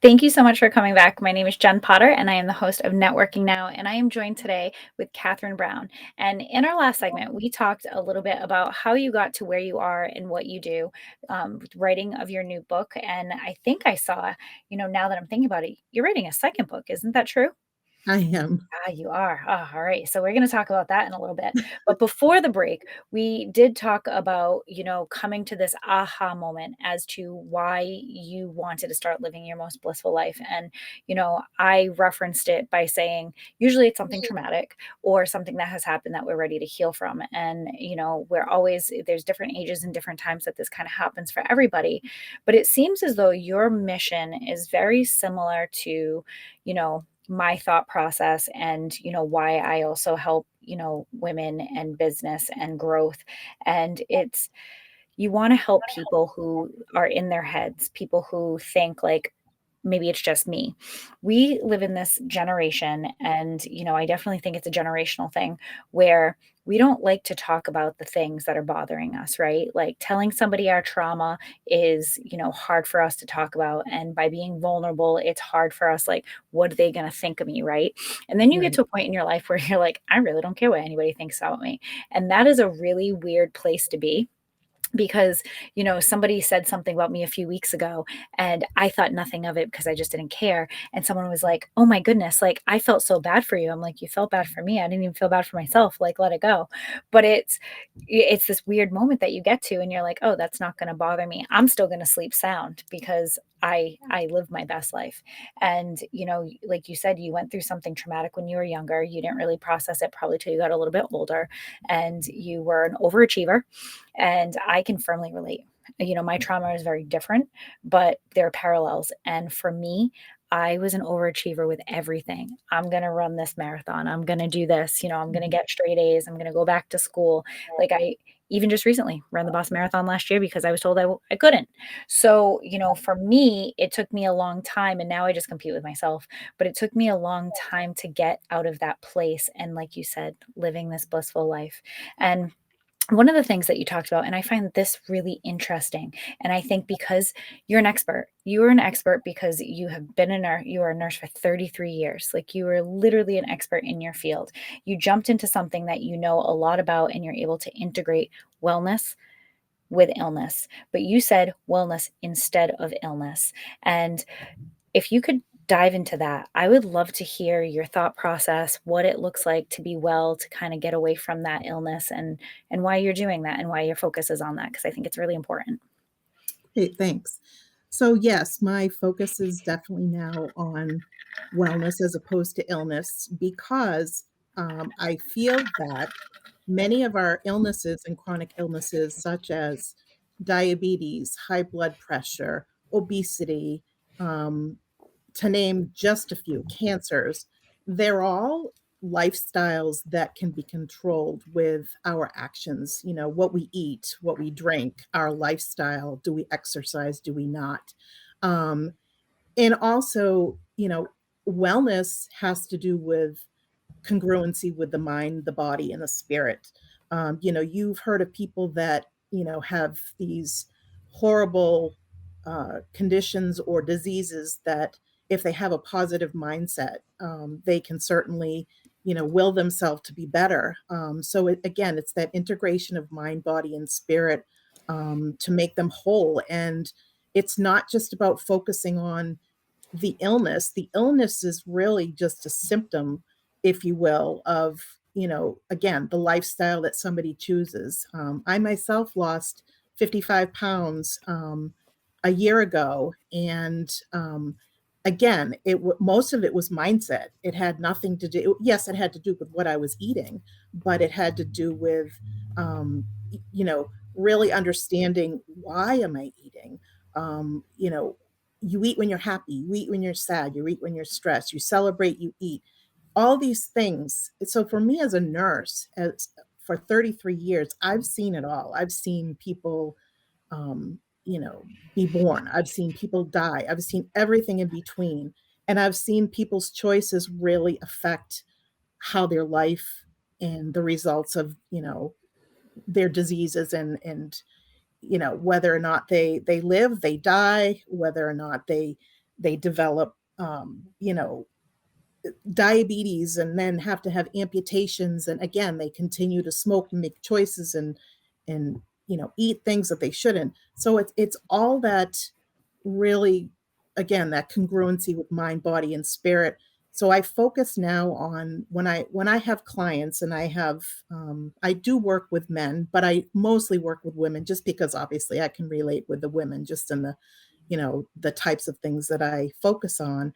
Thank you so much for coming back. My name is Jen Potter, and I am the host of Networking Now. And I am joined today with Catherine Brown. And in our last segment, we talked a little bit about how you got to where you are and what you do, with writing of your new book. And I think I saw, now that I'm thinking about it, you're writing a second book. Isn't that true? I am. You are. All right. So we're going to talk about that in a little bit. But before the break, we did talk about, coming to this aha moment as to why you wanted to start living your most blissful life. And, I referenced it by saying usually it's something traumatic or something that has happened that we're ready to heal from. And, there's different ages and different times that this kind of happens for everybody. But it seems as though your mission is very similar to, my thought process and why I also help women and business and growth. And it's, you want to help people who are in their heads, people who think like, maybe it's just me. We live in this generation, and I definitely think it's a generational thing where we don't like to talk about the things that are bothering us, right? Like telling somebody our trauma is, hard for us to talk about. And by being vulnerable, it's hard for us. Like, what are they going to think of me, right? And then you get Right. to a point in your life where you're like, I really don't care what anybody thinks about me. And that is a really weird place to be because somebody said something about me a few weeks ago and I thought nothing of it because I just didn't care, and someone was like, oh my goodness, like I felt so bad for you. I'm like, you felt bad for me? I didn't even feel bad for myself. Like, let it go. But it's this weird moment that you get to and you're like, oh, that's not going to bother me. I'm still going to sleep sound because I live my best life. And like you said, you went through something traumatic when you were younger. You didn't really process it probably till you got a little bit older, and you were an overachiever. And I can firmly relate. My trauma is very different, but there are parallels. And for me, I was an overachiever with everything. I'm going to run this marathon. I'm going to do this. I'm going to Mhm. get straight A's. I'm going to go back to school. Like, I even just recently ran the Boston Marathon last year because I was told I couldn't. So, for me, it took me a long time. And now I just compete with myself. But it took me a long time to get out of that place. And like you said, living this blissful life. And one of the things that you talked about, and I find this really interesting, and I think because you are an expert because you have been a nurse, you are a nurse for 33 years. Like, you are literally an expert in your field. You jumped into something that you know a lot about, and you're able to integrate wellness with illness. But you said wellness instead of illness. And if you could dive into that, I would love to hear your thought process, what it looks like to be well, to kind of get away from that illness, and why you're doing that and why your focus is on that, because I think it's really important. Okay, thanks. So, yes, my focus is definitely now on wellness as opposed to illness because I feel that many of our illnesses and chronic illnesses, such as diabetes, high blood pressure, obesity, um, to name just a few, cancers, they're all lifestyles that can be controlled with our actions, what we eat, what we drink, our lifestyle. Do we exercise? Do we not? Um, and also, wellness has to do with congruency with the mind, the body, and the spirit. You've heard of people that, have these horrible conditions or diseases that if they have a positive mindset, they can certainly, will themselves to be better. So again, it's that integration of mind, body, and spirit to make them whole. And it's not just about focusing on the illness. The illness is really just a symptom, if you will, of, again, the lifestyle that somebody chooses. I myself lost 55 pounds a year ago. And again, most of it was mindset. It had nothing to do, yes, it had to do with what I was eating, but it had to do with, really understanding why am I eating? You eat when you're happy, you eat when you're sad, you eat when you're stressed, you celebrate, you eat. All these things. So for me as a nurse, as for 33 years, I've seen it all. I've seen people um, be born. I've seen people die. I've seen everything in between. And I've seen people's choices really affect how their life and the results of, their diseases and whether or not they live, they die, whether or not they they develop, diabetes and then have to have amputations, and again they continue to smoke and make choices and eat things that they shouldn't. So it's all that, really, again, that congruency with mind, body, and spirit. So I focus now on, when I have clients, and I do work with men, but I mostly work with women, just because obviously I can relate with the women, just in the types of things that I focus on.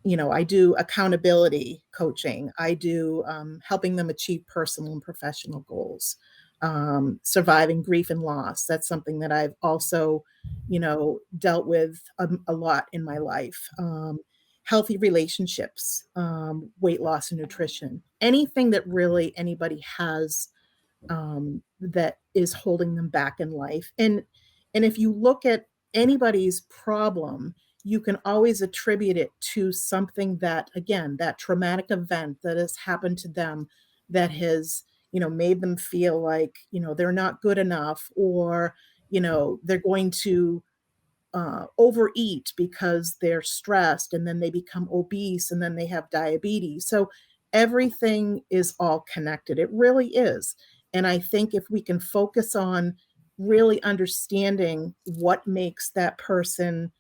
I do accountability coaching. I do, helping them achieve personal and professional goals. Surviving grief and loss. That's something that I've also, dealt with a lot in my life. Healthy relationships, weight loss and nutrition. Anything that really anybody has, that is holding them back in life. And if you look at anybody's problem, you can always attribute it to something that, again, that traumatic event that has happened to them, that has, made them feel like, they're not good enough, or, they're going to overeat because they're stressed, and then they become obese, and then they have diabetes. So everything is all connected. It really is. And I think if we can focus on really understanding what makes that person,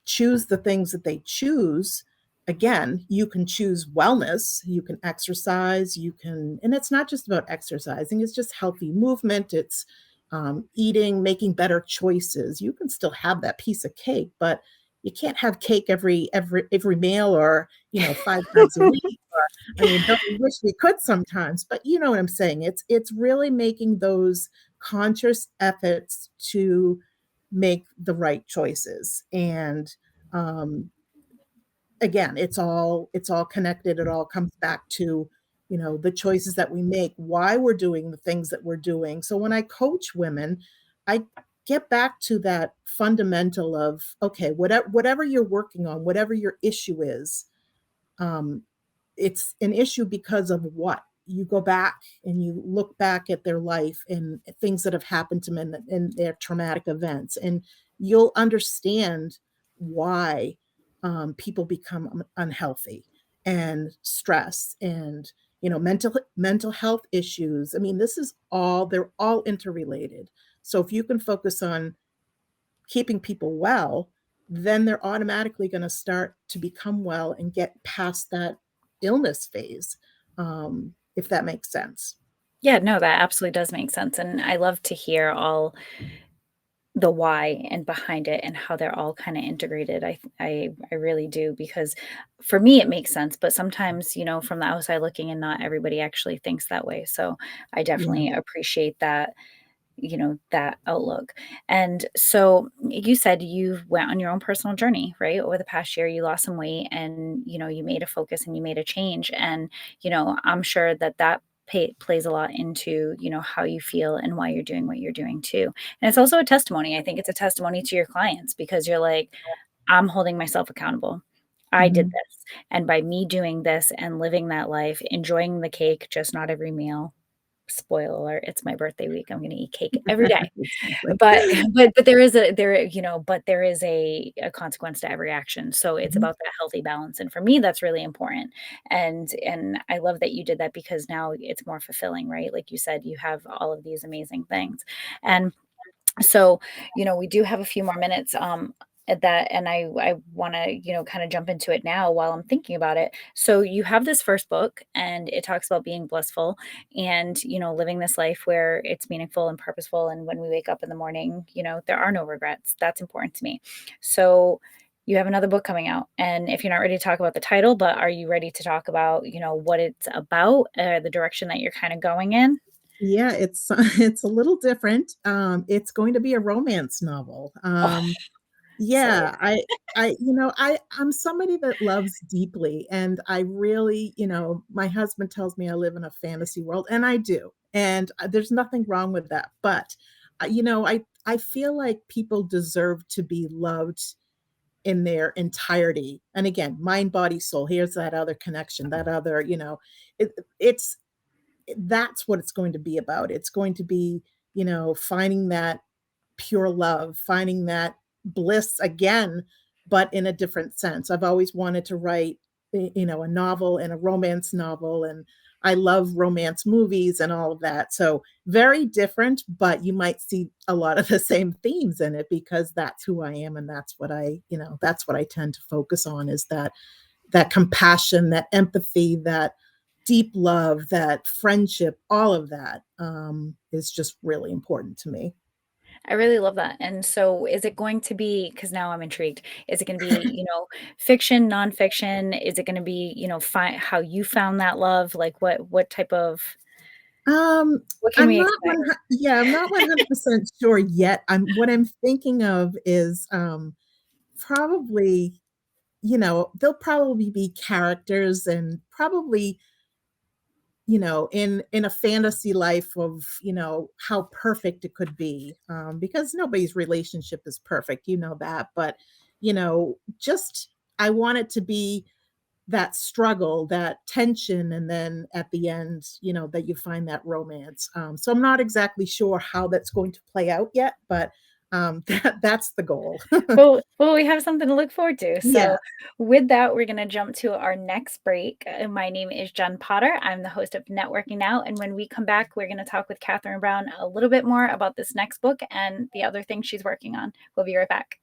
choose the things that they choose. Again, you can choose wellness, you can exercise, and it's not just about exercising, it's just healthy movement, it's, eating, making better choices. You can still have that piece of cake, but you can't have cake every meal, or 5 times a week. Or, I mean, don't we wish we could sometimes, but you know what I'm saying. It's really making those conscious efforts to make the right choices. And um, again, it's all connected. It all comes back to, the choices that we make, why we're doing the things that we're doing. So when I coach women, I get back to that fundamental of, okay, whatever you're working on, whatever your issue is, um, it's an issue because of what? You go back and you look back at their life and things that have happened to them in their traumatic events, and you'll understand why, people become unhealthy and stress and mental health issues. I mean, they're all interrelated. So if you can focus on keeping people well, then they're automatically going to start to become well and get past that illness phase, if that makes sense. Yeah, no, that absolutely does make sense, and I love to hear all the why and behind it and how they're all kinda integrated. I really do, because for me, it makes sense, but sometimes, from the outside looking in, not everybody actually thinks that way, so I Yeah. definitely appreciate that, that outlook. And so you said you went on your own personal journey, right? Over the past year, you lost some weight, and, you made a focus and you made a change. And, I'm sure that plays a lot into, how you feel and why you're doing what you're doing too. And it's also a testimony. I think it's a testimony to your clients, because you're like, I'm holding myself accountable. I did Mhm. this. And by me doing this and living that life, enjoying the cake, just not every meal. Spoiler alert, it's my birthday week. I'm gonna eat cake every day. Exactly. But but there is a there but there is a consequence to every action. So it's Mhm. about that healthy balance, and for me, that's really important. And I love that you did that, because now it's more fulfilling, right? Like you said, you have all of these amazing things. And so, we do have a few more minutes, at that, and I wanna, kinda jump into it now while I'm thinking about it. So you have this first book, and it talks about being blissful and, living this life where it's meaningful and purposeful, and when we wake up in the morning, there are no regrets. That's important to me. So you have another book coming out, and if you're not ready to talk about the title, but are you ready to talk about, what it's about, the direction that you're kinda going in? Yeah, it's it's a little different. It's going to be a romance novel. Oh, so Yeah, I'm somebody that loves deeply, and I really, my husband tells me I live in a fantasy world, and I do, and, there's nothing wrong with that, but, I feel like people deserve to be loved in their entirety, and again, mind, body, soul. Here's that other connection, that other, it's that's what it's going to be about. It's going to be, finding that pure love, finding that bliss again, but in a different sense. I've always wanted to write, a novel and a romance novel, and I love romance movies and all of that. So very different, but you might see a lot of the same themes in it because that's who I am and that's what I tend to focus on is that compassion, that empathy, that deep love, that friendship, all of that is just really important to me. I really love that. And so is it going to be, because now I'm intrigued, is it gonna be, fiction, nonfiction? Is it gonna be, how you found that love? Like what type of Um, what can I'm we not expect? I'm not 100% sure yet. What I'm thinking of is, probably, there'll probably be characters and probably, in a fantasy life of, how perfect it could be, because nobody's relationship is perfect, you know that, but, just I want it to be that struggle, that tension, and then at the end, that you find that romance. So I'm not exactly sure how that's going to play out yet, but that's the goal. Well, we have something to look forward to. Yeah. So, with that, we're going to jump to our next break. My name is Jen Potter. I'm the host of Networking Now. And when we come back, we're going to talk with Catherine Brown a little bit more about this next book and the other things she's working on. We'll be right back.